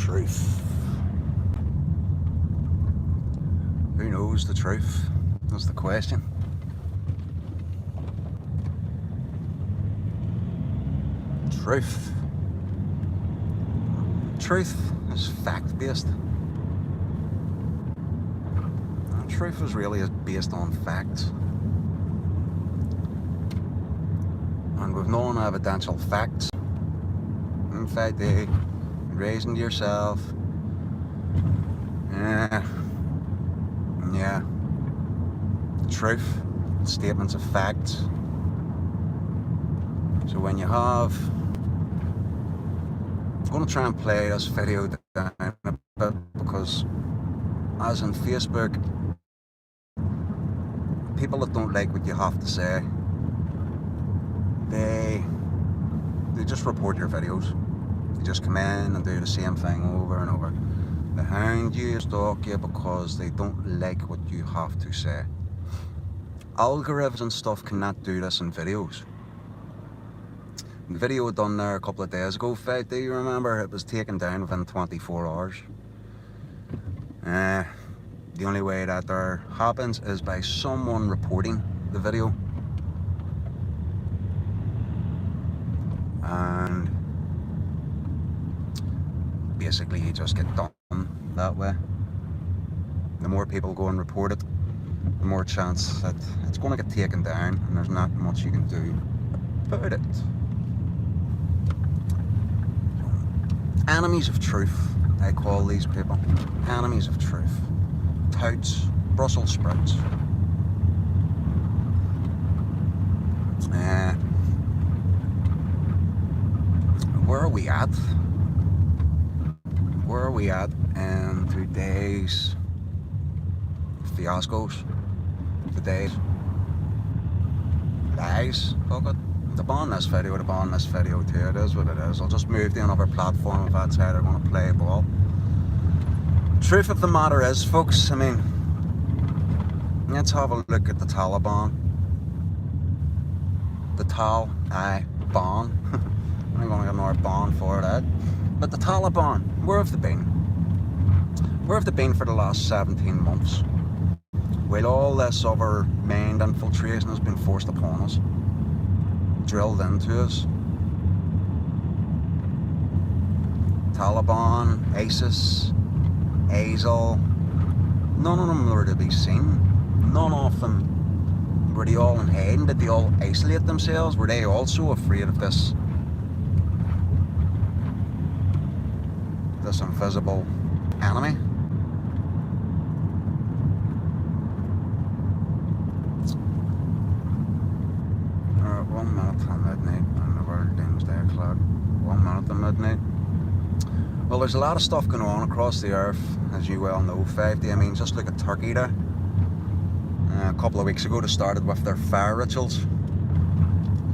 truth? Who knows the truth? That's the question. Truth. Truth is fact-based. And truth is really based on facts. And with non-evidential facts, in fact, they raising to yourself, yeah, truth, statements of facts. So when you have, I'm going to try and play this video down a bit, because as in Facebook, people that don't like what you have to say, they just report your videos. They just come in and do the same thing over and over. They hound you, stalk you, because they don't like what you have to say. Algorithms and stuff cannot do this in videos. The video done there a couple of days ago, do you remember? It was taken down within 24 hours. The only way that there happens is by someone reporting the video. And basically you just get done that way. The more people go and report it, the more chance that it's going to get taken down, and there's not much you can do about it. Enemies of truth, I call these people. Enemies of truth. Touts, Brussels sprouts. Where are we at? Where are we at in today's fiascos? Today's lies? Fuck it. To ban this video too, it is what it is. I'll just move to another platform if that's how they're going to play ball. Truth of the matter is, folks, I mean, let's have a look at the Taliban. The Taliban. I'm going to get another ban for that. But the Taliban, where have they been? Where have they been for the last 17 months? While all this other mind infiltration has been forced upon us, drilled into us. Taliban, ISIS, ISIL, none of them were to be seen. None of them. Were they all in hiding? Did they all isolate themselves? Were they also afraid of this invisible enemy? Alright, 1 minute to midnight on the World Doomsday Clock. 1 minute to midnight. Well, there's a lot of stuff going on across the earth, as you well know, 5D. I mean, just look at Turkey there. A couple of weeks ago, they started with their fire rituals.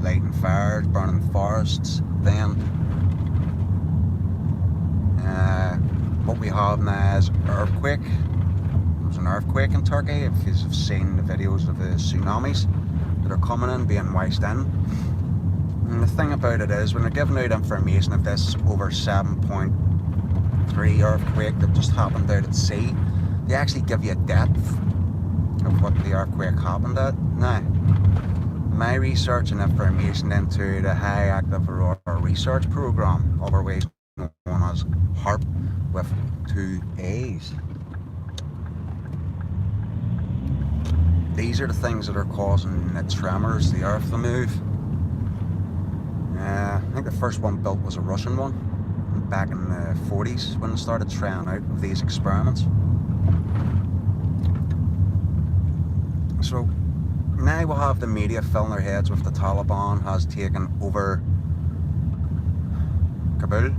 Lighting fires, burning forests. Then, what we have now is earthquake. There's an earthquake in Turkey, if you've seen the videos of the tsunamis that are coming in, being washed in. And the thing about it is, when they're giving out information of this over 7.3 earthquake that just happened out at sea, they actually give you a depth of what the earthquake happened at. Now, my research and information into the High Active Aurora Research Program, otherwise known as HARP with 2 A's. These are the things that are causing the tremors, the earth to move. I think the first one built was a Russian one back in the 40s when they started trying out of these experiments. So now we'll have the media filling their heads with the Taliban has taken over Kabul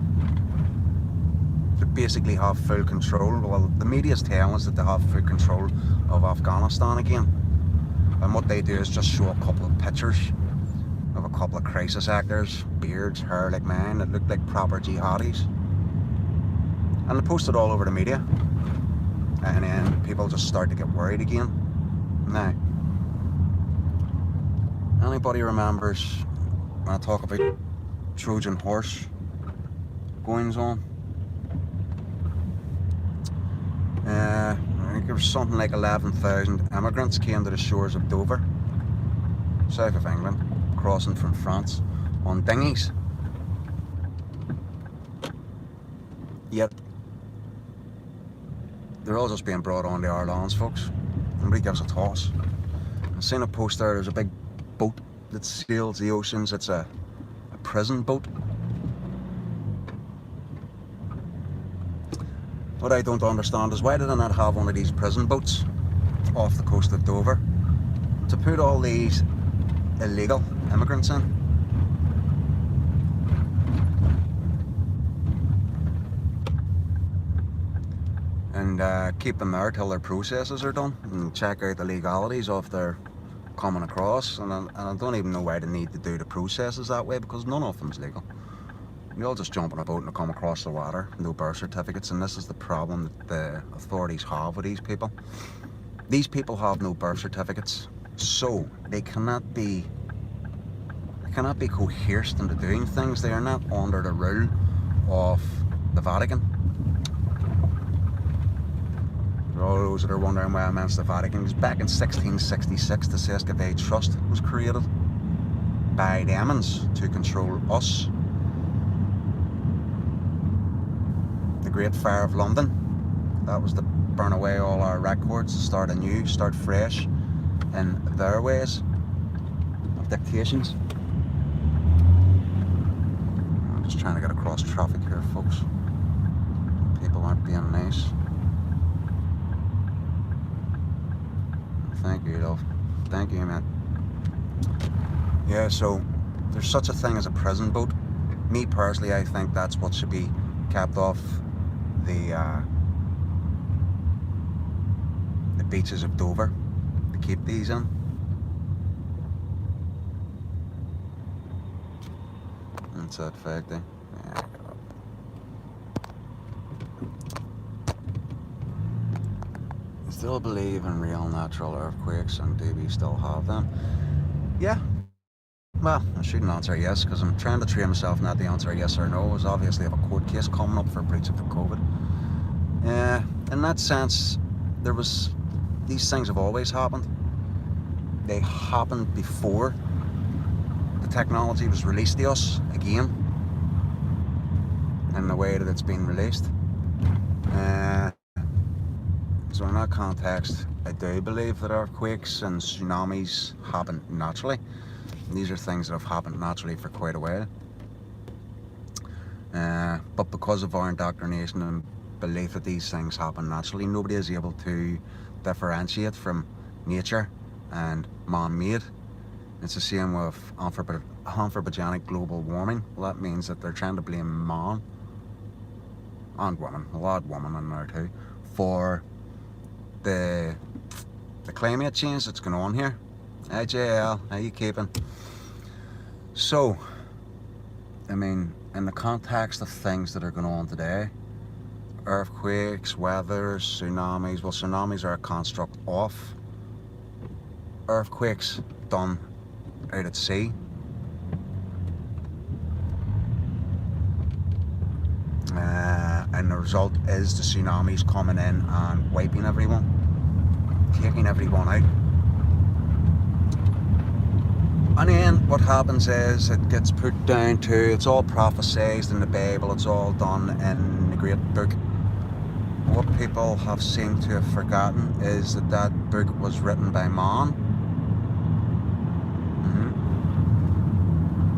to basically have full control. Well, the media's telling us that they have full control of Afghanistan again. And what they do is just show a couple of pictures of a couple of crisis actors, beards, hair like mine, that look like proper jihadis. And they post it all over the media. And then people just start to get worried again. Now, anybody remembers when I talk about Trojan horse goings on? I think there was something like 11,000 immigrants came to the shores of Dover, south of England, crossing from France on dinghies. Yet they're all just being brought onto our lands, folks. Nobody gives a toss. I've seen a post there, there's a big boat that sails the oceans. It's a prison boat. What I don't understand is, why did I not have one of these prison boats off the coast of Dover to put all these illegal immigrants in? And keep them there till their processes are done and check out the legalities of their coming across. And I don't even know why they need to do the processes that way, because none of them's legal. They all just jump on a boat and come across the water, no birth certificates, and this is the problem that the authorities have with these people. These people have no birth certificates, so they cannot be coerced into doing things. They are not under the rule of the Vatican. For all those that are wondering why I mentioned the Vatican, because back in 1666 the Sesquivet Trust was created by demons to control us. The Great Fire of London, that was to burn away all our records, start anew, start fresh in their ways of dictations. I'm just trying to get across traffic here, folks. People aren't being nice. Thank you, love. Thank you, man. Yeah, so there's such a thing as a prison boat. Me personally, I think that's what should be kept off the beaches of Dover, to keep these in. That's that fact, eh? Yeah. Still believe in real natural earthquakes, and do we still have them? Yeah. Well, I shouldn't answer yes, because I'm trying to train myself not to answer yes or no, as obviously I have a court case coming up for breach of the COVID. In that sense, these things have always happened. They happened before the technology was released to us again, in the way that it's been released. So in that context, I do believe that earthquakes and tsunamis happen naturally. These are things that have happened naturally for quite a while. But because of our indoctrination and belief that these things happen naturally, nobody is able to differentiate from nature and man-made. It's the same with anthropogenic global warming. Well, that means that they're trying to blame man and woman, a lot of women in there too, for the climate change that's going on here. Hey JL, how you keeping? So, I mean, in the context of things that are going on today, earthquakes, weather, tsunamis, well, tsunamis are a construct of earthquakes done out at sea. And the result is the tsunamis coming in and wiping everyone, taking everyone out. And then what happens is it gets put down to, it's all prophesized in the Bible, it's all done in the great book. What people have seemed to have forgotten is that that book was written by man.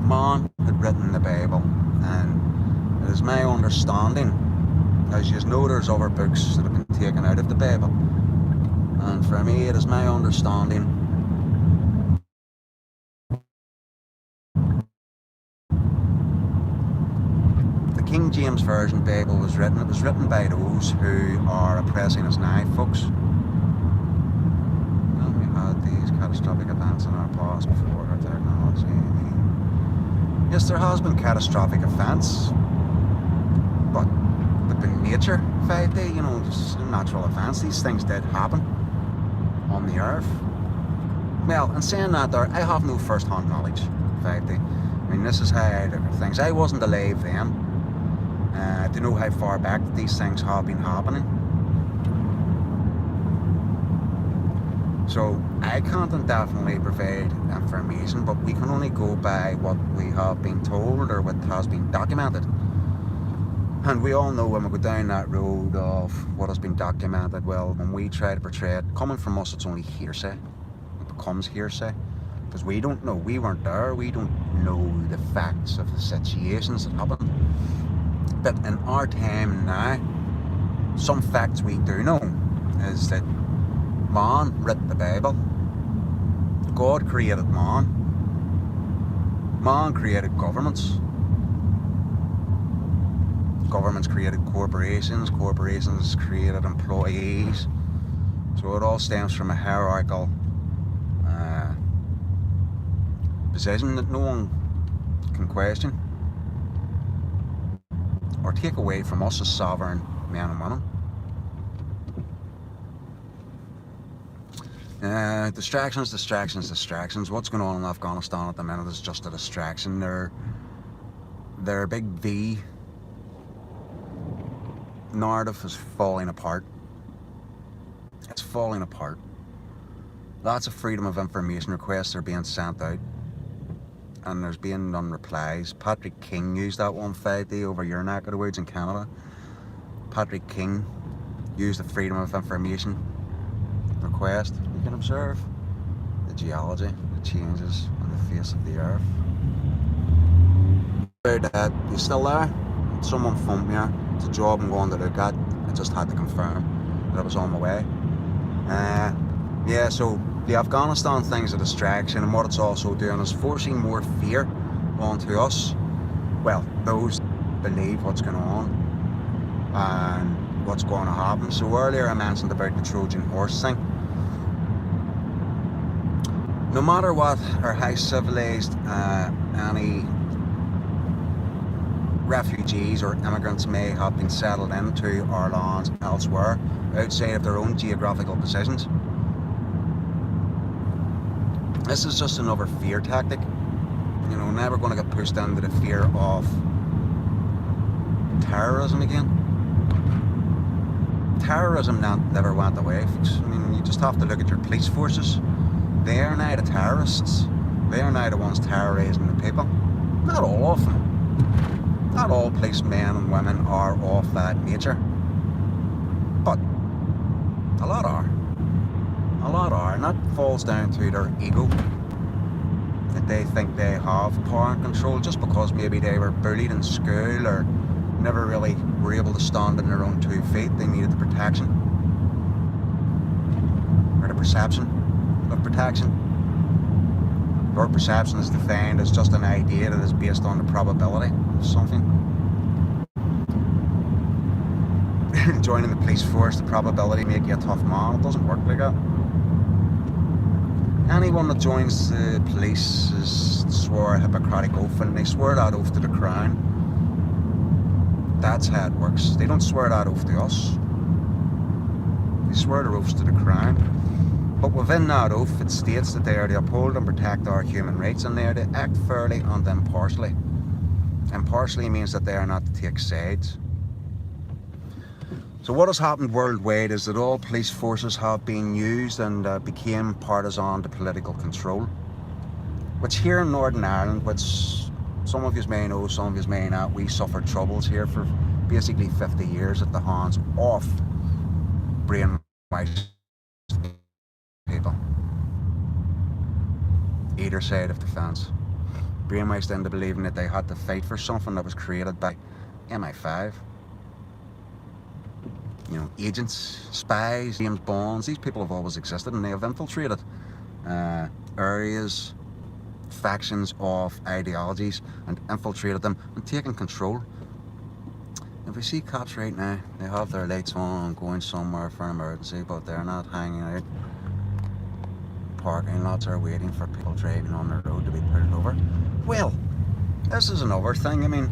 Man had written the Bible, and it is my understanding, as you know, there's other books that have been taken out of the Bible, and for me it is my understanding the King James Version Bible was written. It was written by those who are oppressing us now, folks. Well, we had these catastrophic events in our past before our technology. Yes, there has been catastrophic events, but within nature, 5D, you know, just natural events, these things did happen on the earth. Well, in saying that there, I have no first-hand knowledge, 5D. I mean, this is how I look at things. I wasn't alive then to know how far back these things have been happening. So I can't indefinitely provide information, but we can only go by what we have been told or what has been documented. And we all know when we go down that road of what has been documented, well, when we try to portray it, coming from us, it's only hearsay. It becomes hearsay. Because we don't know, we weren't there, we don't know the facts of the situations that happened. But in our time now, some facts we do know is that man wrote the Bible. God created man. Man created governments. Governments created corporations. Corporations created employees. So it all stems from a hierarchical position that no one can question or take away from us as sovereign men and women. Distractions. What's going on in Afghanistan at the minute is just a distraction. Their big V narrative is falling apart. It's falling apart. Lots of freedom of information requests are being sent out, and there's being none replies. Patrick King used that one Friday over your neck of the woods in Canada. Patrick King used the freedom of information request. You can observe the geology, the changes on the face of the earth. You still there? Someone phoned me. It's a job I'm going to look at. I just had to confirm that I was on my way. Yeah, so the Afghanistan thing's a distraction, and what it's also doing is forcing more fear onto us. Well, those believe what's going on and what's going to happen. So earlier I mentioned about the Trojan horse thing. No matter what or how civilized any refugees or immigrants may have been settled into our lands elsewhere, outside of their own geographical positions, this is just another fear tactic. You know, now we're going to get pushed into the fear of terrorism again. Terrorism never went away. I mean, you just have to look at your police forces. They are now the terrorists. They are now the ones terrorising the people. Not all of them. Not all policemen and women are of that nature. But a lot are. A lot are, and that falls down to their ego. That they think they have power and control just because maybe they were bullied in school or never really were able to stand on their own 2 feet. They needed the protection. Or the perception of protection. Your perception is defined as just an idea that is based on the probability of something. Joining the police force, the probability make you a tough man. It doesn't work like that. Anyone that joins the police is swore a Hippocratic oath, and they swear that oath to the crown. That's how it works. They don't swear that oath to us. They swear their oaths to the crown. But within that oath, it states that they are to uphold and protect our human rights, and they are to act fairly and impartially. Impartially means that they are not to take sides. So what has happened worldwide is that all police forces have been used and became partisan to political control. Which here in Northern Ireland, which some of you may know, some of you may not, we suffered troubles here for basically 50 years at the hands of brainwashed people. Either side of the fence. Brainwashed into believing that they had to fight for something that was created by MI5. You know, agents, spies, James Bonds, these people have always existed, and they have infiltrated areas, factions of ideologies, and infiltrated them and taken control. If we see cops right now, they have their lights on going somewhere for an emergency, but they're not hanging out. Parking lots are waiting for people driving on the road to be pulled over. Well, this is another thing. I mean,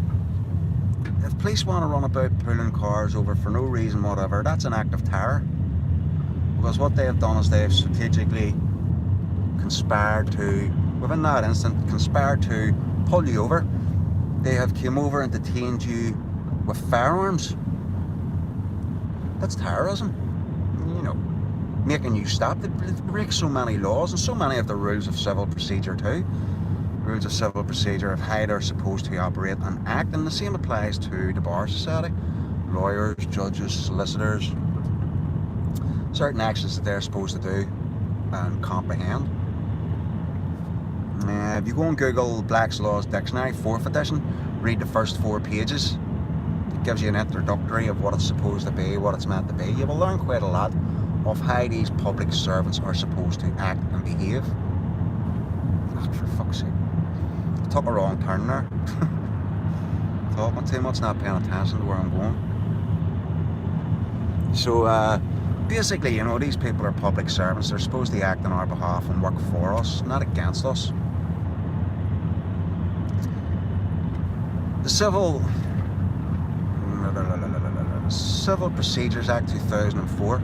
if police want to run about pulling cars over for no reason whatever, that's an act of terror. Because what they have done is they have strategically conspired to, within that instant, conspired to pull you over. They have come over and detained you with firearms. That's terrorism, you know. making you stop. They break so many laws and so many of the rules of civil procedure too. Rules of civil procedure of how they're supposed to operate and act, and the same applies to the bar society. Lawyers, judges, solicitors, certain actions that they're supposed to do and comprehend. If you go and Google Black's Laws Dictionary, 4th edition, read the first 4 pages. It gives you an introductory of what it's supposed to be, what it's meant to be. You will learn quite a lot of how these public servants are supposed to act and behave. Oh, for fuck's sake. I took a wrong turn there. Talking too much, not paying attention to where I'm going. So, basically, you know, these people are public servants. They're supposed to act on our behalf and work for us, not against us. The Civil Procedures Act 2004,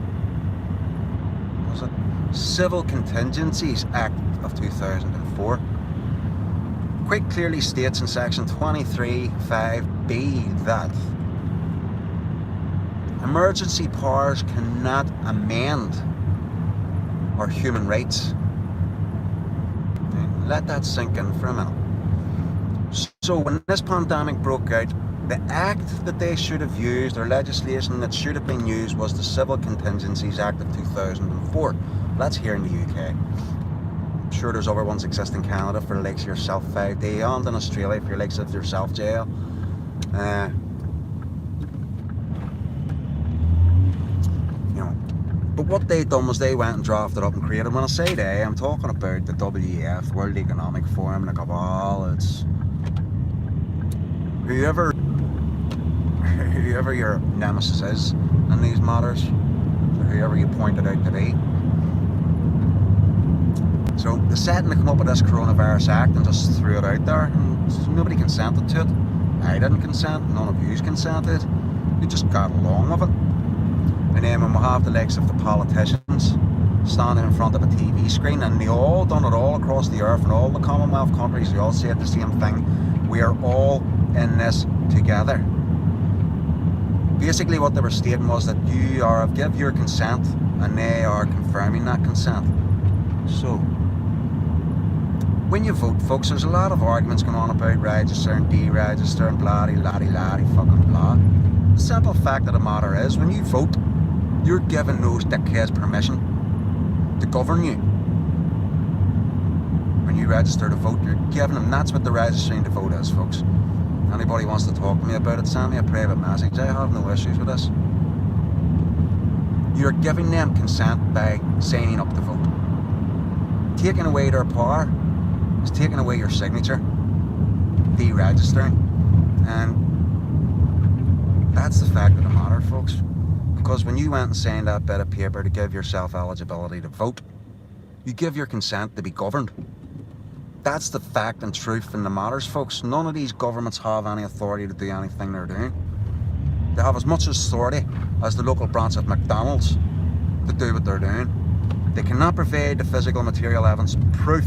was it? Civil Contingencies Act of 2004 quite clearly states in section 23(5)(b) that emergency powers cannot amend our human rights. Let that sink in for a minute. So when this pandemic broke out, the act that they should have used, or legislation that should have been used, was the Civil Contingencies Act of 2004. That's here in the UK. I'm sure there's other ones exist in Canada for the likes of yourself 5D, and in Australia for the likes of yourself jail. But what they done was they went and drafted up and created. When I say they, I'm talking about the WEF, World Economic Forum, and the cabal. It's whoever your nemesis is in these matters, or whoever you point it out to be. So the setting to come up with this Coronavirus Act and just threw it out there, and nobody consented to it. I didn't consent, none of you consented. You just got along with it. And then when we have the likes of the politicians standing in front of a TV screen, and they all done it all across the earth, and all the Commonwealth countries, they all said the same thing: we are all in this together. Basically what they were stating was that you have give your consent, and they are confirming that consent. So when you vote, folks, there's a lot of arguments going on about register and deregister and blah-de-la-de-la-de fucking blah. The simple fact of the matter is, when you vote, you're giving those dickheads permission to govern you. When you register to vote, you're giving them. That's what the registering to vote is, folks. Anybody wants to talk to me about it, send me a private message. I have no issues with this. You're giving them consent by signing up to vote. Taking away their power is taking away your signature, deregistering, and that's the fact of the matter, folks. Because when you went and signed that bit of paper to give yourself eligibility to vote, you give your consent to be governed. That's the fact and truth in the matters, folks. None of these governments have any authority to do anything they're doing. They have as much authority as the local branch of McDonald's to do what they're doing. They cannot provide the physical material evidence proof.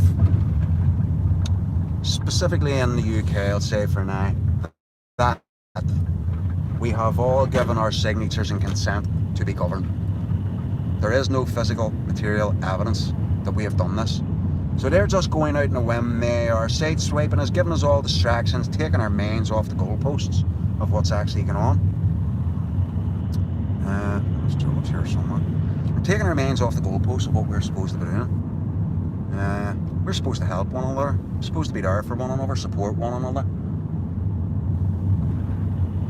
Specifically in the UK, I'll say for now, that we have all given our signatures and consent to be governed. There is no physical material evidence that we have done this. So they're just going out on a whim. They are sideswiping us, giving us all distractions, taking our minds off the goalposts of what's actually going on. There's George here somewhere. We're taking our minds off the goalposts of what we're supposed to be doing. We're supposed to help one another. We're supposed to be there for one another, support one another,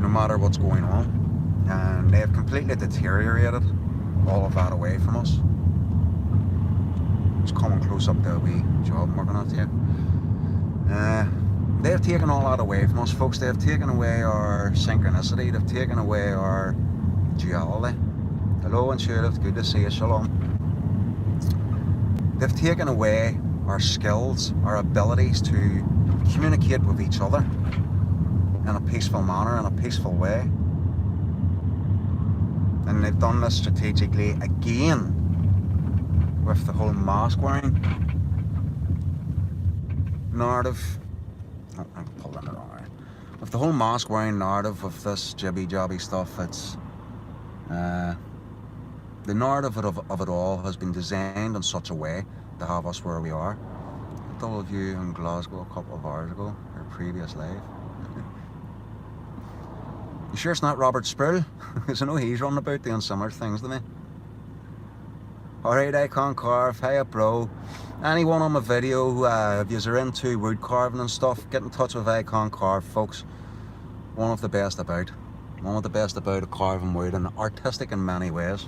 no matter what's going on. And they have completely deteriorated all of that away from us. Just coming close up to a wee job I'm working on here. They have taken all that away from us, folks. They have taken away our synchronicity. They've taken away our duality. Hello, intuitive. Good to see you. Shalom. They've taken away our skills, our abilities to communicate with each other in a peaceful manner, in a peaceful way. And they've done this strategically again with the whole mask wearing narrative. Oh, I'm pulling it wrong way. With the whole mask wearing narrative, with this jibby jobby stuff, it's The narrative of it all has been designed in such a way to have us where we are. A double view in Glasgow a couple of hours ago, our previous live. You sure it's not Robert Sproul? Because I know he's running about doing similar things to me. Alright, Icon Carve, hey up bro. Anyone on my video, if you're into wood carving and stuff, get in touch with Icon Carve, folks. One of the best about. One of the best about carving wood, and artistic in many ways.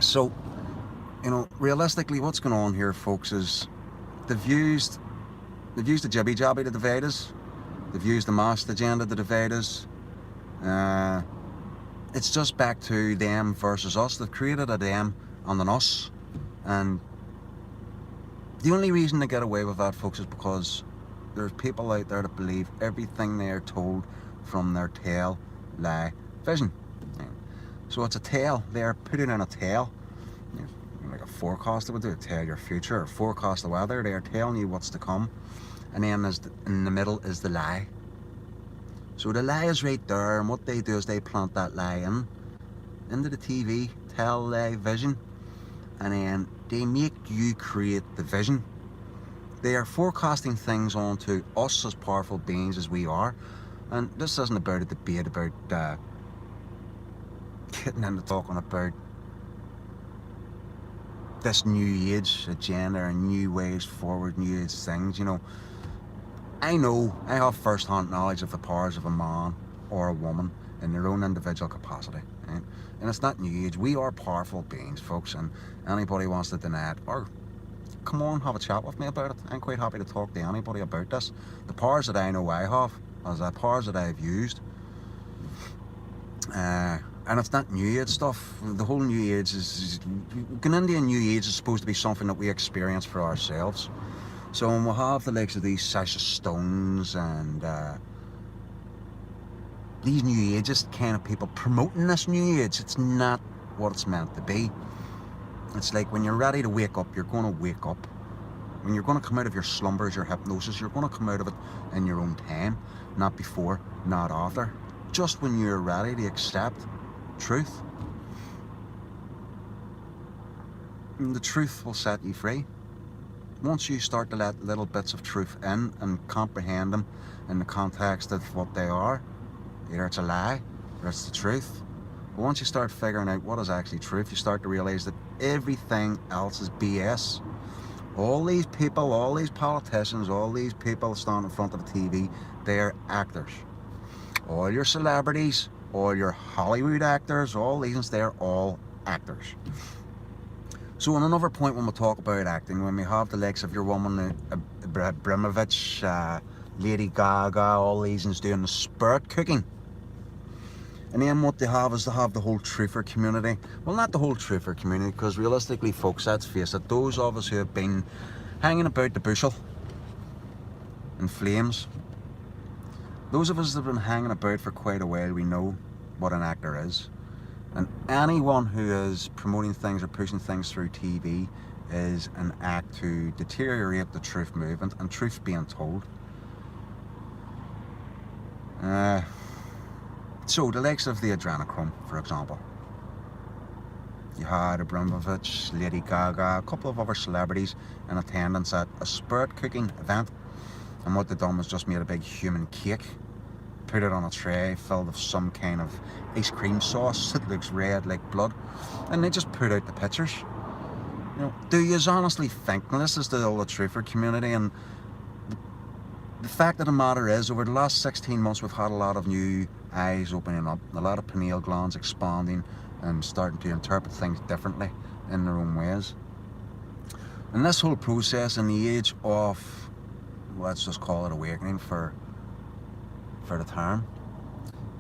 So, you know, realistically what's going on here, folks, is they've used the jibby jabby to divide us. They've used the masked agenda to divide us. It's just back to them versus us. They've created a them and an us. And the only reason they get away with that, folks, is because there's people out there that believe everything they are told from their tail lie vision. So it's a tale. They are putting in a tale. Like a forecaster would do, tell your future, or forecast the weather. They are telling you what's to come. And then in the middle is the lie. So the lie is right there, and what they do is they plant that lie into the TV, tell lie vision, and then they make you create the vision. They are forecasting things onto us as powerful beings as we are. And this isn't about a debate about getting into talking about this new age agenda and new ways forward, new age things, you know. I have first-hand knowledge of the powers of a man or a woman in their own individual capacity, right? And it's not new age. We are powerful beings, folks, and anybody wants to deny it, or come on, have a chat with me about it. I'm quite happy to talk to anybody about this. The powers that I know I have, as the powers that I've used, and it's not new age stuff. The whole new age is going into a new age is supposed to be something that we experience for ourselves. So when we have the likes of these Sasha Stones and these new ageist kind of people promoting this new age, it's not what it's meant to be. It's like when you're ready to wake up, you're going to wake up. When you're going to come out of your slumbers, your hypnosis, you're going to come out of it in your own time, not before, not after. Just when you're ready to accept truth. And the truth will set you free. Once you start to let little bits of truth in and comprehend them in the context of what they are, either it's a lie or it's the truth. But once you start figuring out what is actually truth, you start to realize that everything else is BS. All these people, all these politicians, all these people standing in front of the TV, they're actors. All your celebrities, all your Hollywood actors, all these, they're all actors. So on another point, when we talk about acting, when we have the likes of your woman, Abramovich, Lady Gaga, all these and doing the spirit cooking. And then what they have is they have the whole truther community. Well, not the whole truther community, because realistically, folks, let's face it, those of us who have been hanging about the bushel in flames, those of us that have been hanging about for quite a while, we know what an actor is. And anyone who is promoting things or pushing things through TV is an act to deteriorate the truth movement and truth being told. So the likes of the adrenochrome, for example. You had Abramovich, Lady Gaga, a couple of other celebrities in attendance at a spirit cooking event. And what they done was just made a big human cake, put it on a tray filled with some kind of ice cream sauce that looks red like blood, and they just put out the pictures. You know, do you honestly think, and this is all the truther community, and the fact of the matter is, over the last 16 months we've had a lot of new eyes opening up, a lot of pineal glands expanding and starting to interpret things differently in their own ways. And this whole process in the age of, let's just call it awakening for the term.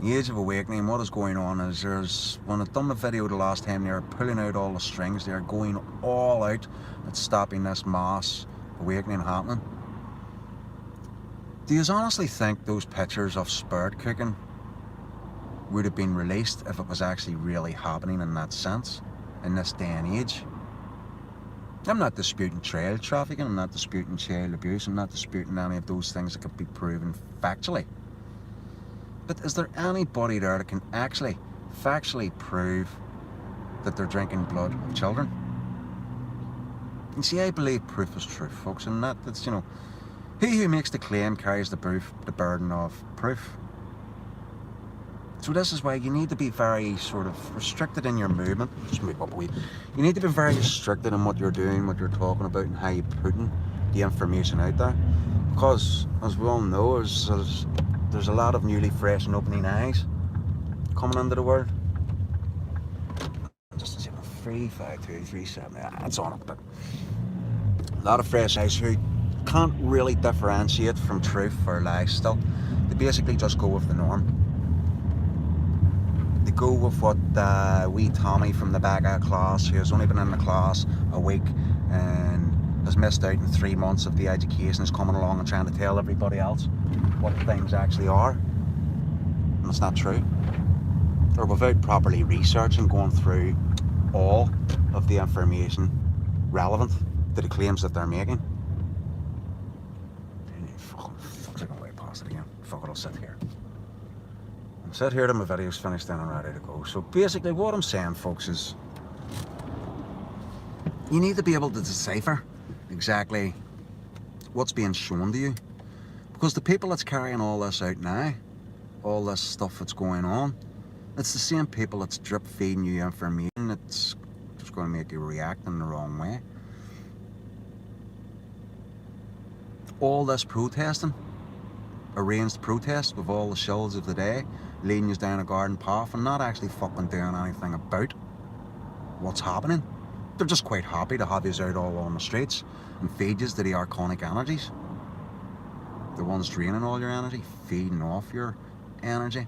The age of awakening, what is going on is when I've done the video the last time, they're pulling out all the strings, they're going all out at stopping this mass awakening happening. Do you honestly think those pictures of spirit cooking would have been released if it was actually really happening in that sense, in this day and age? I'm not disputing child trafficking, I'm not disputing child abuse, I'm not disputing any of those things that could be proven factually. But is there anybody there that can actually factually prove that they're drinking blood of children. And see, I believe proof is truth, folks, and that's, you know, he who makes the claim carries the burden of proof. So this is why you need to be very sort of restricted in your movement. Just move up a wee. You need to be very restricted in what you're doing, what you're talking about, and how you're putting the information out there. Because, as we all know, there's a lot of newly fresh and opening eyes coming into the world. Just 3, 5, 2, 3, 7. That's on it, but a lot of fresh eyes who can't really differentiate from truth or lies still. They basically just go with the norm. They go with what wee Tommy from the back of class, who has only been in the class a week and has missed out in 3 months of the education, is coming along and trying to tell everybody else what things actually are. And it's not true. Or without properly researching, going through all of the information relevant to the claims that they're making. Fuck's going way past it again. Fuck it, I'll sit here. I'm sit here till my video's finished and I'm ready to go. So basically what I'm saying, folks, is you need to be able to decipher exactly what's being shown to you. Because the people that's carrying all this out now, all this stuff that's going on, it's the same people that's drip feeding you information that's just going to make you react in the wrong way. All this protesting, arranged protest with all the shills of the day, leading you down a garden path and not actually fucking doing anything about what's happening. They're just quite happy to have you out all on the streets and feed you to the archonic energies. The ones draining all your energy, feeding off your energy.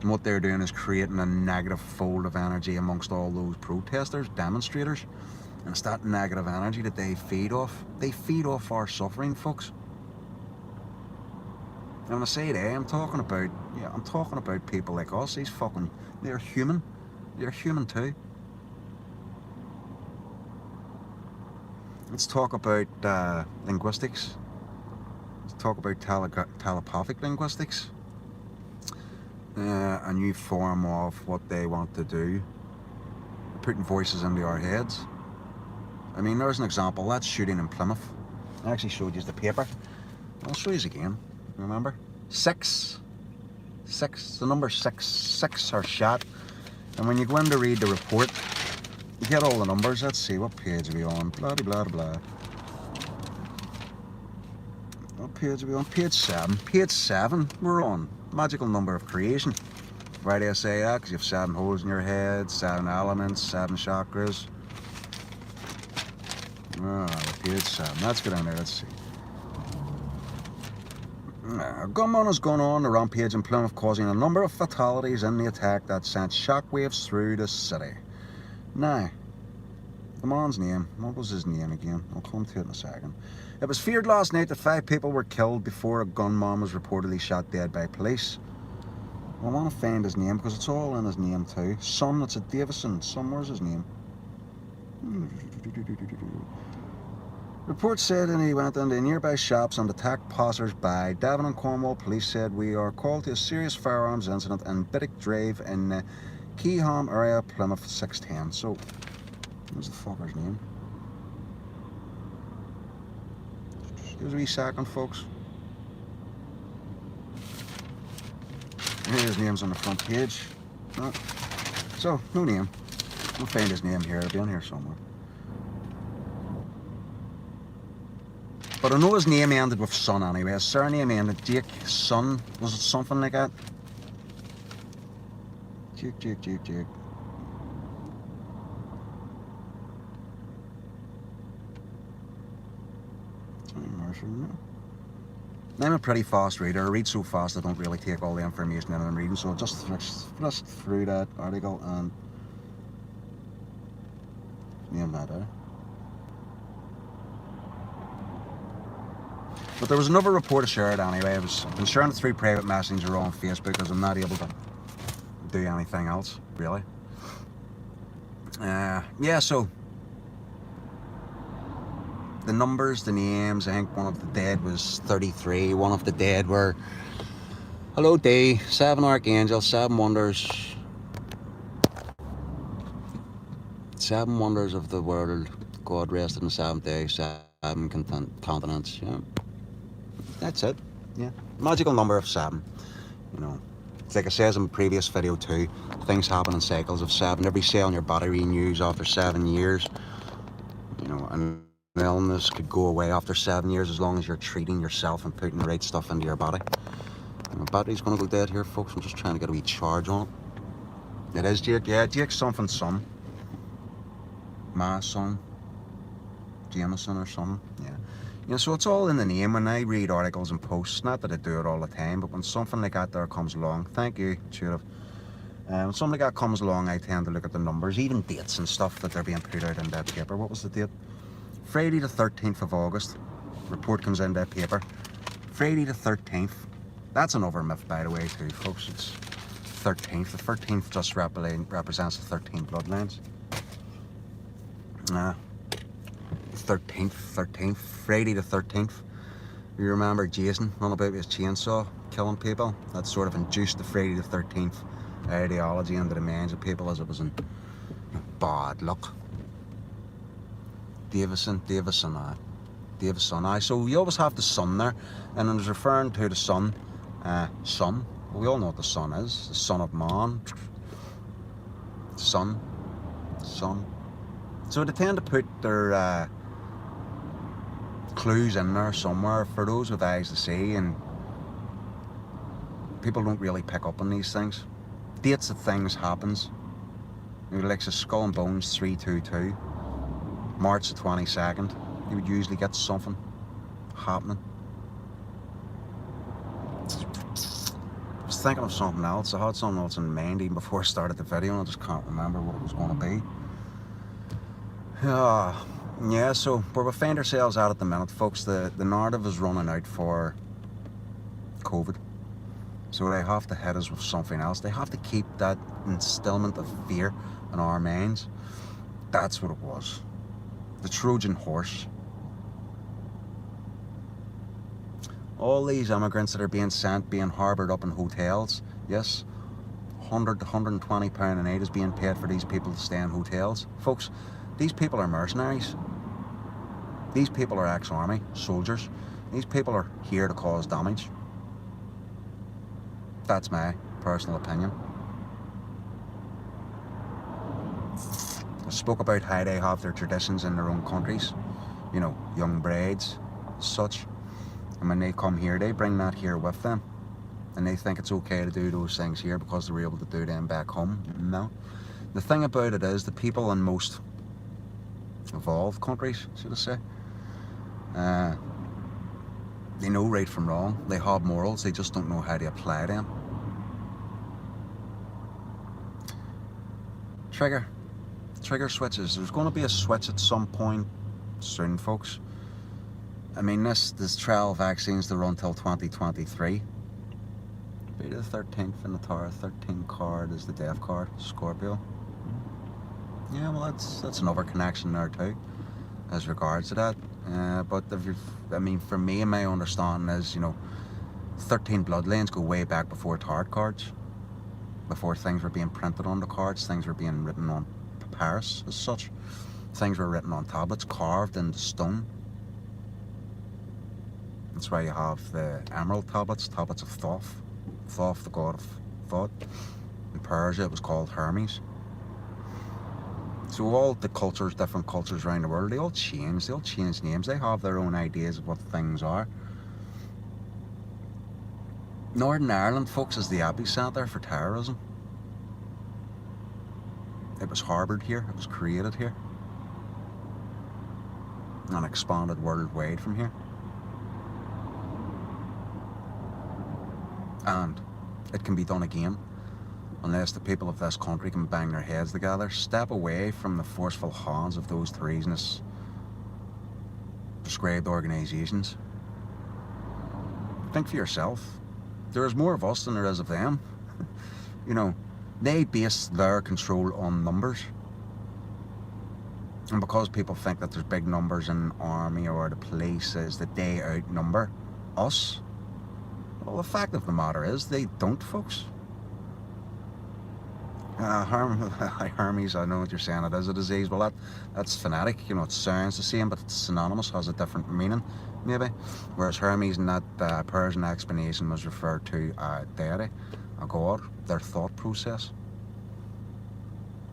And what they're doing is creating a negative fold of energy amongst all those protesters, demonstrators. And it's that negative energy that they feed off. They feed off our suffering, folks. And when I say they, I'm talking about people like us. They're human. They're human too. Let's talk about linguistics. Let's talk about telepathic linguistics. A new form of what they want to do. Putting voices into our heads. I mean, there's an example. That's shooting in Plymouth. I actually showed you the paper. I'll show you again. Remember? 6. The number 6 are shot. And when you go in to read the report, you get all the numbers. Let's see, what page are we on? Blah, blah, blah. What page are we on? Page 7. Page 7, we're on. Magical number of creation. Why do I say that? Because you have 7 holes in your head, 7 elements, 7 chakras. Page 7. Let's get in there, let's see. A gunman has gone on the rampage in Plymouth, causing a number of fatalities in the attack that sent shockwaves through the city. Now, the man's name, what was his name again? I'll come to it in a second. It was feared last night that 5 people were killed before a gunman was reportedly shot dead by police. I want to find his name because it's all in his name too. Son, it's a Davison. Son, where's his name? Reports said that he went into nearby shops and attacked passers-by. Devon and Cornwall police said we are called to a serious firearms incident in Biddick Drive in the Keyham area, Plymouth 610. So, what's the fucker's name? Give us a wee second, folks. His name's on the front page. No. So, no name. We'll find his name here. It'll be on here somewhere. But I know his name ended with Son anyway. His surname ended Jake Son. Was it something like that? Jake. I'm a pretty fast reader. I read so fast I don't really take all the information in I'm reading, so I'll just flish through that article and name that out. But there was another report I shared anyway. I've been sharing it through private messenger on Facebook because I'm not able to do anything else, really. Yeah, so the numbers, the names, I think one of the dead was 33. One of the dead were Hello D, 7 Archangels, 7 Wonders, 7 wonders of the world. God rested on the 7th day, 7 continents. Yeah, that's it. Yeah, magical number of 7. You know, it's like I says in the previous video too. Things happen in cycles of 7. Every cell in your body renews after 7 years. You know, and an illness could go away after 7 years as long as you're treating yourself and putting the right stuff into your body. And my battery's gonna go dead here, folks. I'm just trying to get a wee charge on it. It is Jake. Yeah, Jake's something son. My son. Jameson or something. Yeah. You know, so it's all in the name. When I read articles and posts, not that I do it all the time, but when something like that there comes along, thank you, Tudor. When something like that comes along, I tend to look at the numbers, even dates and stuff that they're being put out in that paper. What was the date? Friday the 13th of August. Report comes in that paper. Friday the 13th. That's another myth, by the way, too, folks. It's 13th. The 13th just represents the 13 bloodlines. 13th, Friday the 13th. You remember Jason running about with his chainsaw, killing people? That sort of induced the Friday the 13th ideology into the minds of people, as it was in bad luck. Davison, aye. So you always have the sun there, and I was referring to the sun. Sun. Well, we all know what the sun is. The son of man. Sun. So they tend to put their clues in there somewhere for those with eyes to see, and people don't really pick up on these things. Dates of things happens. You know, like the Skull and Bones 322, March the 22nd. You would usually get something happening. I was thinking of something else. I had something else in mind even before I started the video, and I just can't remember what it was going to be. Yeah, so where we find ourselves at the minute, folks, the narrative is running out for COVID. So they have to hit us with something else. They have to keep that instillment of fear in our minds. That's what it was. The Trojan horse. All these immigrants that are being sent, being harboured up in hotels. Yes, £100 to £120 a night is being paid for these people to stay in hotels. Folks, these people are mercenaries. These people are ex-army soldiers. These people are here to cause damage. That's my personal opinion. I spoke about how they have their traditions in their own countries. You know, young brides, such. And when they come here, they bring that here with them. And they think it's okay to do those things here because they're able to do them back home. No. The thing about it is, the people in most evolved countries, should I say, they know right from wrong. They have morals, they just don't know how to apply them. Trigger switches. There's going to be a switch at some point soon, folks. I mean, this trial vaccines to run till 2023. Be the 13th in the tower. 13 card is the death card. Scorpio. Yeah, well, that's another connection there too, as regards to that. But I mean, for me, my understanding is, you know, 13 bloodlines go way back before tarot cards, before things were being printed on the cards, things were being written on papyrus as such. Things were written on tablets, carved into stone. That's why you have the emerald tablets, tablets of Thoth. Thoth, the god of thought. In Persia, it was called Hermes. So all the cultures, different cultures around the world, they all change names. They have their own ideas of what things are. Northern Ireland, folks, is the epicenter for terrorism. It was harboured here, it was created here, and expanded worldwide from here. And it can be done again, unless the people of this country can bang their heads together, step away from the forceful hands of those treasonous prescribed organisations. Think for yourself. There is more of us than there is of them. You know, they base their control on numbers. And because people think that there's big numbers in the army or the police, is that they outnumber us. Well, the fact of the matter is, they don't, folks. Hermes, I know what you're saying, it is a disease. Well, that's phonetic, you know, it sounds the same, but it's synonymous, has a different meaning, maybe. Whereas Hermes in that Persian explanation was referred to a deity, a god, their thought process.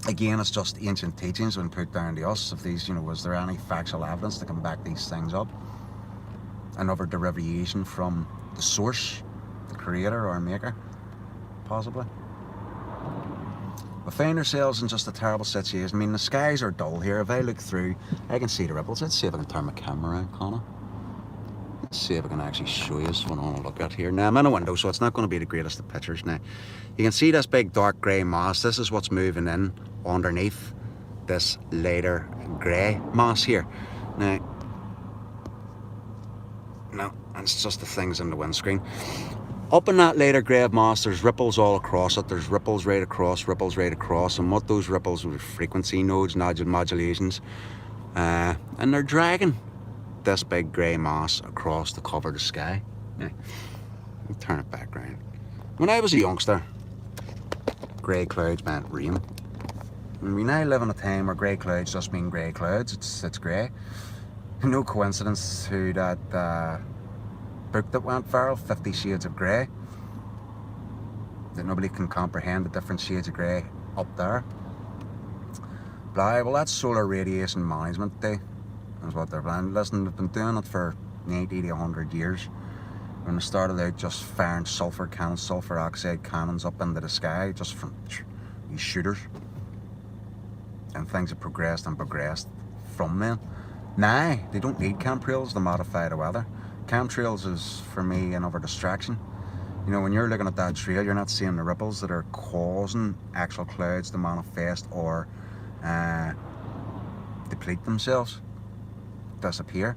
Again, it's just ancient teachings when put down to us. If these, you know, was there any factual evidence to come back these things up? Another derivation from the source, the creator or maker, possibly. We find ourselves in just a terrible situation. I mean, the skies are dull here. If I look through, I can see the ripples. Let's see if I can turn my camera around, Connor. Let's see if I can actually show you what I want to look at here. Now, I'm in a window, so it's not going to be the greatest of pictures. Now, you can see this big dark grey mass. This is what's moving in underneath this lighter grey mass here. Now, no, it's just the things in the windscreen. Up in that lighter grey mass, there's ripples all across it. There's ripples right across, and what those ripples are frequency nodes, modulations, and they're dragging this big grey mass across to cover the sky. Now, let me turn it back around. When I was a youngster, grey clouds meant rain. We now live in a time where grey clouds just mean grey clouds. It's grey. No coincidence to that book that went viral, 50 Shades of Grey, that nobody can comprehend the different shades of grey up there. Well, that's solar radiation management day, is what they're planning. Listen, they've been doing it for 90 to 100 years. When they started out just firing sulfur cannons, sulfur oxide cannons up into the sky, just from these shooters. And things have progressed and progressed from then. Now, they don't need chemtrails to modify the weather. Chemtrails is, for me, another distraction. You know, when you're looking at that trail, you're not seeing the ripples that are causing actual clouds to manifest or deplete themselves, disappear,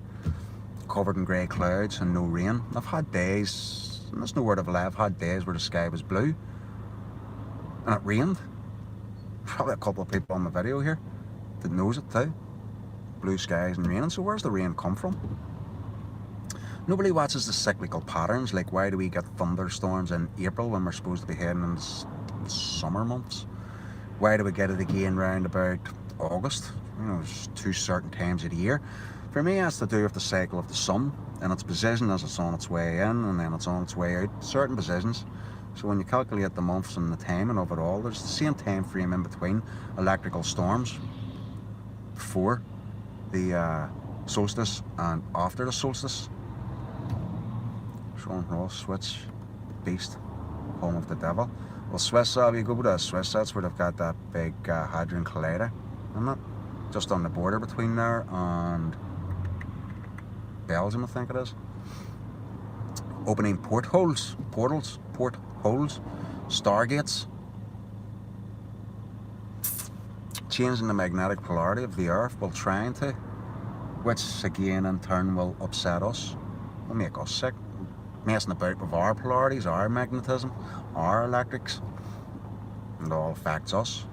covered in grey clouds and no rain. I've had days, and there's no word of a lie, I've had days where the sky was blue and it rained. Probably a couple of people on the video here that knows it too. Blue skies and raining. So where's the rain come from? Nobody watches the cyclical patterns, like why do we get thunderstorms in April when we're supposed to be heading into the summer months? Why do we get it again round about August? You know, there's two certain times of the year. For me, it has to do with the cycle of the sun and its position as it's on its way in and then it's on its way out, certain positions. So when you calculate the months and the timing of it all, there's the same time frame in between electrical storms, before the solstice and after the solstice. Sean Ross, Switch, Beast, home of the devil. Well, Swiss, you go to Swiss, that's where they've got that big Hadron Collider, isn't it? Just on the border between there and Belgium, I think it is. Opening portholes, stargates, changing the magnetic polarity of the Earth, well, trying to, which again in turn will upset us, will make us sick, messing about with our polarities, our magnetism, our electrics, and it all affects us.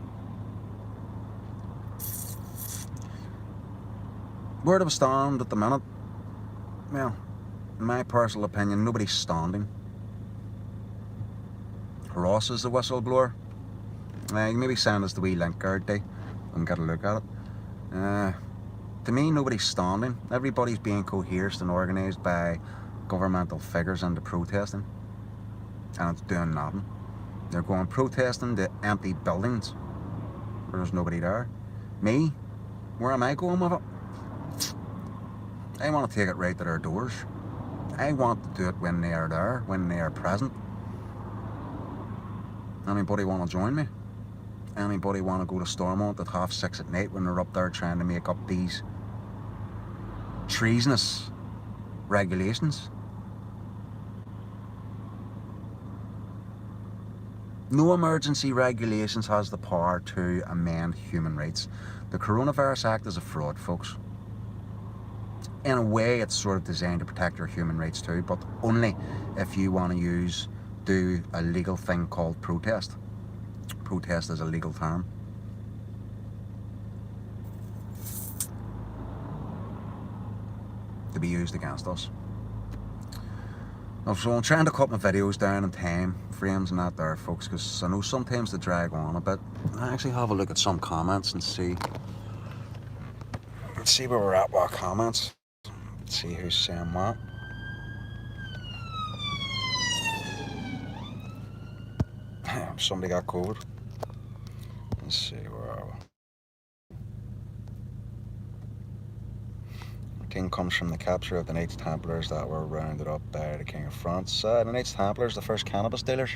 Where do we stand at the minute? Well, in my personal opinion, nobody's standing. Ross is the whistleblower. You can maybe send us the wee link card day and get a look at it. To me, nobody's standing. Everybody's being coerced and organised by governmental figures into protesting, and it's doing nothing. They're going protesting to empty buildings where there's nobody there. Me, where am I going with it? I want to take it right to their doors. I want to do it when they are there, when they are present. Anybody want to join me? Anybody want to go to Stormont at 6:30 at night when they're up there trying to make up these treasonous regulations? No emergency regulations has the power to amend human rights. The Coronavirus Act is a fraud, folks. In a way, it's sort of designed to protect your human rights too, but only if you want to do a legal thing called protest. Protest is a legal term. To be used against us. So I'm trying to cut my videos down in time frames and that there, folks, because I know sometimes they drag on a bit. I actually have a look at some comments and see where we're at with our comments. Let's see who's saying what. Somebody got COVID. Let's see, where are we? The king comes from the capture of the Knights Templars that were rounded up by the King of France. The Knights Templars, the first cannabis dealers.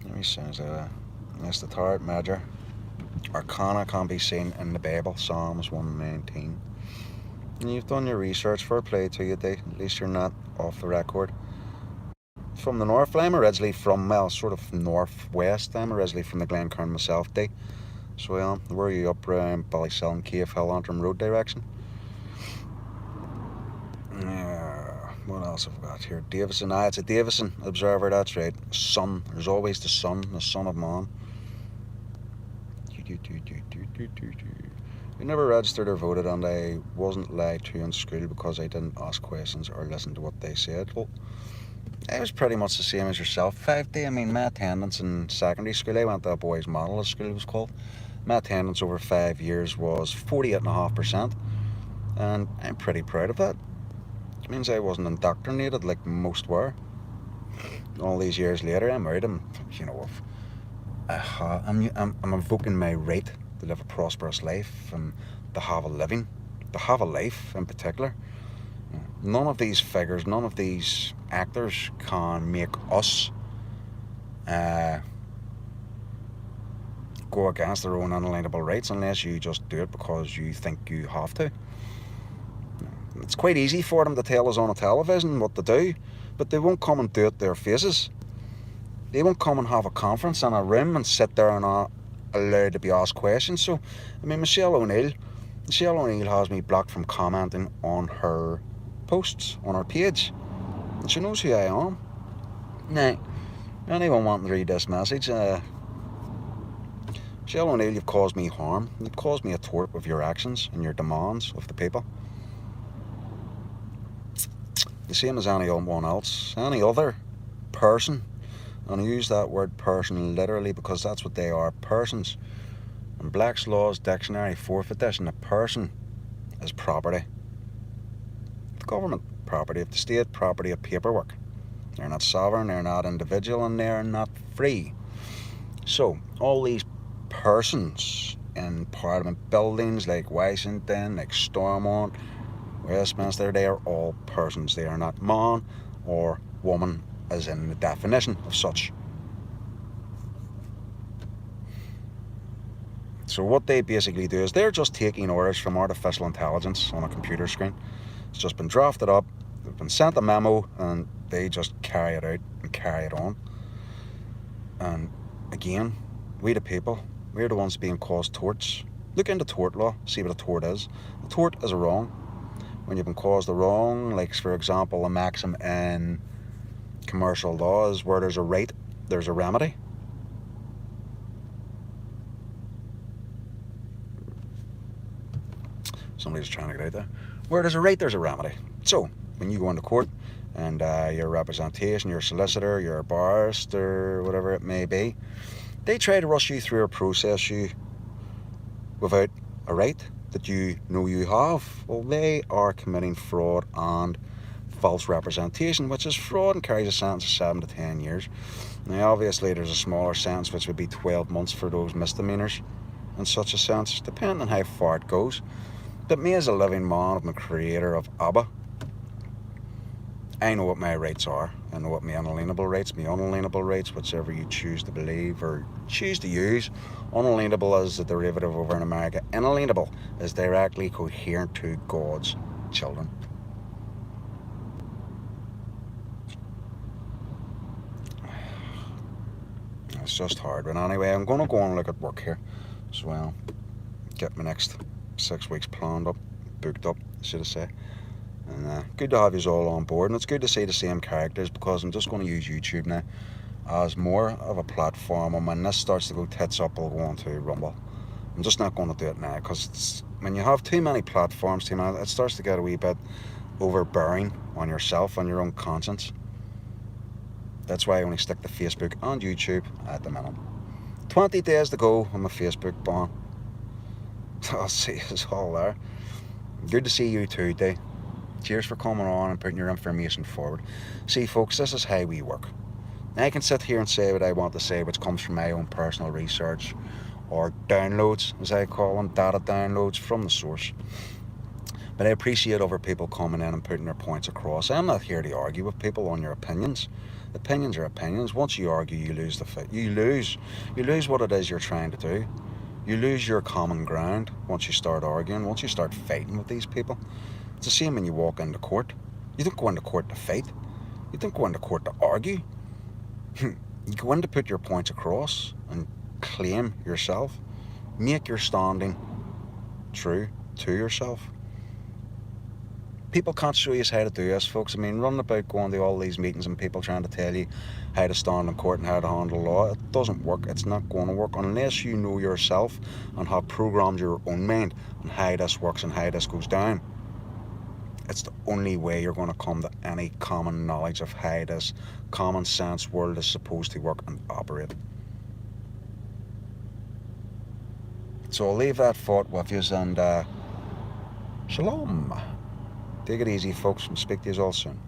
Let me see, that's the Tarot Major. Arcana can be seen in the Bible, Psalms 119. And you've done your research, fair play to you, Dee. At least you're not off the record. From the north, I'm originally from, well, sort of northwest. I'm originally from the Glencairn myself, Dee. So where are you, up around Ballyselling, Cave Hill, Antrim Road direction? What else have we got here? Davison, it's a Davison Observer, that's right. Sun, there's always the sun of man. I never registered or voted, and I wasn't lied to in school because I didn't ask questions or listen to what they said. Well, I was pretty much the same as yourself, 5D. I mean, my attendance in secondary school, I went to a boys' model, as school was called. My attendance over 5 years was 48.5%, and I'm pretty proud of that. It means I wasn't indoctrinated like most were. All these years later, I'm married. I'm invoking my right to live a prosperous life and to have a living, to have a life in particular. None of these figures, none of these actors can make us go against their own unalienable rights unless you just do it because you think you have to. It's quite easy for them to tell us on a television what to do, but they won't come and do it to their faces. They won't come and have a conference in a room and sit there and not allowed to be asked questions. So, I mean, Michelle O'Neill has me blocked from commenting on her posts on her page, and she knows who I am. Now, anyone wanting to read this message, Michelle O'Neill, you've caused me harm. You've caused me a tort with your actions and your demands of the people. The same as anyone else, any other person. And I use that word person literally because that's what they are, persons. In Black's Law's Dictionary, 4th edition, a person is property. The government, property of the state, property of paperwork. They're not sovereign, they're not individual, and they're not free. So, all these persons in Parliament buildings like Washington, like Stormont, Westminster, they are all persons. They are not man or woman as in the definition of such. So what they basically do is they're just taking orders from artificial intelligence on a computer screen. It's just been drafted up, they've been sent a memo, and they just carry it out and carry it on. And again, we the people, we're the ones being caused torts. Look into tort law, see what a tort is. A tort is a wrong. When you've been caused a wrong, like for example, a maxim in commercial law is where there's a right, there's a remedy. Somebody's trying to get out there. Where there's a right, there's a remedy. So, when you go into court and your representation, your solicitor, your barrister, whatever it may be, they try to rush you through or process you without a right that you know you have. Well, they are committing fraud and false representation, which is fraud and carries a sentence of 7 to 10 years. Now, obviously, there's a smaller sentence, which would be 12 months for those misdemeanors in such a sense, depending on how far it goes. But me as a living man, I'm a creator of ABBA. I know what my rights are. I know what my unalienable rights, whichever you choose to believe or choose to use. Unalienable is a derivative over in America. Inalienable is directly coherent to God's children. It's just hard, but anyway, I'm going to go and look at work here as well. Get my next 6 weeks planned up, booked up, should I say. And good to have you all on board, and it's good to see the same characters because I'm just going to use YouTube now as more of a platform, and when this starts to go tits up, I'll go on to Rumble. I'm just not going to do it now, because when you have too many platforms, it starts to get a wee bit overbearing on yourself, on your own conscience. That's why I only stick to Facebook and YouTube at the minute. 20 days to go on my Facebook ban. I'll see us all there. Good to see you too, Day. Cheers for coming on and putting your information forward. See, folks, this is how we work. Now, I can sit here and say what I want to say, which comes from my own personal research, or downloads, as I call them, data downloads from the source. But I appreciate other people coming in and putting their points across. I'm not here to argue with people on your opinions. Opinions are opinions. Once you argue, you lose the fight. You lose what it is you're trying to do. You lose your common ground once you start arguing, once you start fighting with these people. It's the same when you walk into court. You don't go into court to fight. You don't go into court to argue. You go in to put your points across and claim yourself. Make your standing true to yourself. People can't show you how to do this, folks. I mean, running about going to all these meetings and people trying to tell you how to stand in court and how to handle law, it doesn't work. It's not going to work unless you know yourself and have programmed your own mind on how this works and how this goes down. It's the only way you're going to come to any common knowledge of how this common sense world is supposed to work and operate. So I'll leave that thought with you, and shalom. Take it easy, folks, and speak to you all soon.